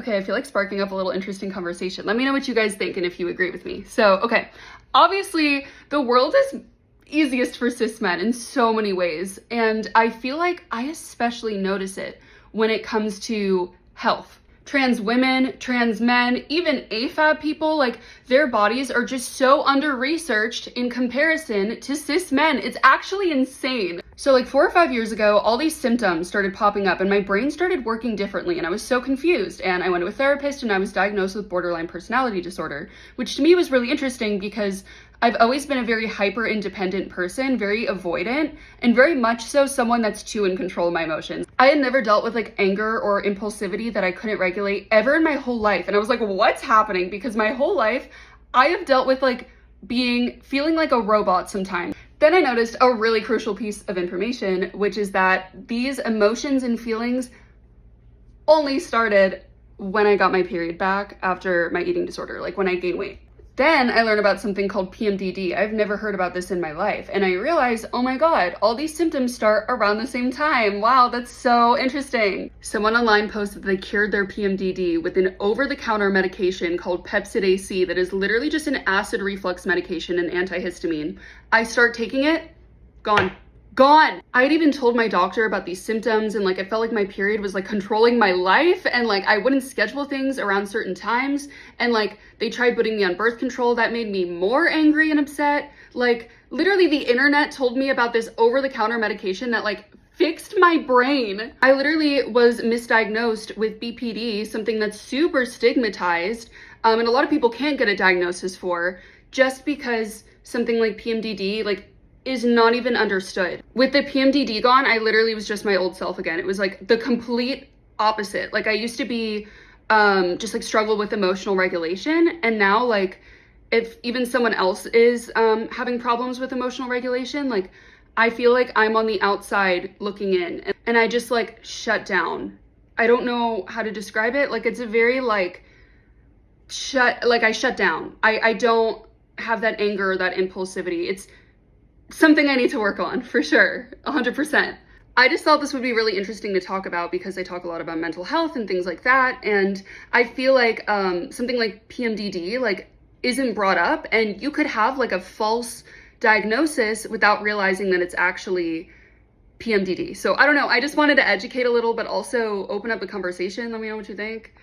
Okay, I feel like sparking up a little interesting conversation. Let me know what you guys think and if you agree with me. So, okay, obviously the world is easiest for cis men in so many ways, and I feel like I especially notice it when it comes to health. Trans women, trans men, even AFAB people, like their bodies are just so under-researched in comparison to cis men. It's actually insane. So like 4 or 5 years ago, all these symptoms started popping up and my brain started working differently and I was so confused, and I went to a therapist and I was diagnosed with borderline personality disorder, which to me was really interesting because I've always been a very hyper-independent person, very avoidant, and very much so someone that's too in control of my emotions. I had never dealt with like anger or impulsivity that I couldn't regulate ever in my whole life. And I was like, what's happening? Because my whole life, I have dealt with like feeling like a robot sometimes. Then I noticed a really crucial piece of information, which is that these emotions and feelings only started when I got my period back after my eating disorder, like when I gained weight. Then I learned about something called PMDD. I've never heard about this in my life. And I realized, oh my God, all these symptoms start around the same time. Wow, that's so interesting. Someone online posted that they cured their PMDD with an over-the-counter medication called Pepcid AC that is literally just an acid reflux medication and antihistamine. I start taking it, gone. I had even told my doctor about these symptoms, and like I felt like my period was like controlling my life, and like I wouldn't schedule things around certain times, and like they tried putting me on birth control. That made me more angry and upset. Like literally the internet told me about this over-the-counter medication that like fixed my brain. I literally was misdiagnosed with BPD, something that's super stigmatized, and a lot of people can't get a diagnosis for, just because something like PMDD like is not even understood. With the PMDD gone, I literally was just my old self again. It was like the complete opposite. Like I used to be just like struggle with emotional regulation, and now like if even someone else is having problems with emotional regulation, like I feel like I'm on the outside looking in, and I just like shut down. I don't know how to describe it. Like it's a very like I shut down. I don't have that anger or that impulsivity. It's something I need to work on for sure, 100%. I just thought this would be really interesting to talk about because I talk a lot about mental health and things like that, and I feel like something like PMDD like isn't brought up, and you could have like a false diagnosis without realizing that it's actually PMDD. So I don't know, I just wanted to educate a little, but also open up the conversation. Let me know what you think.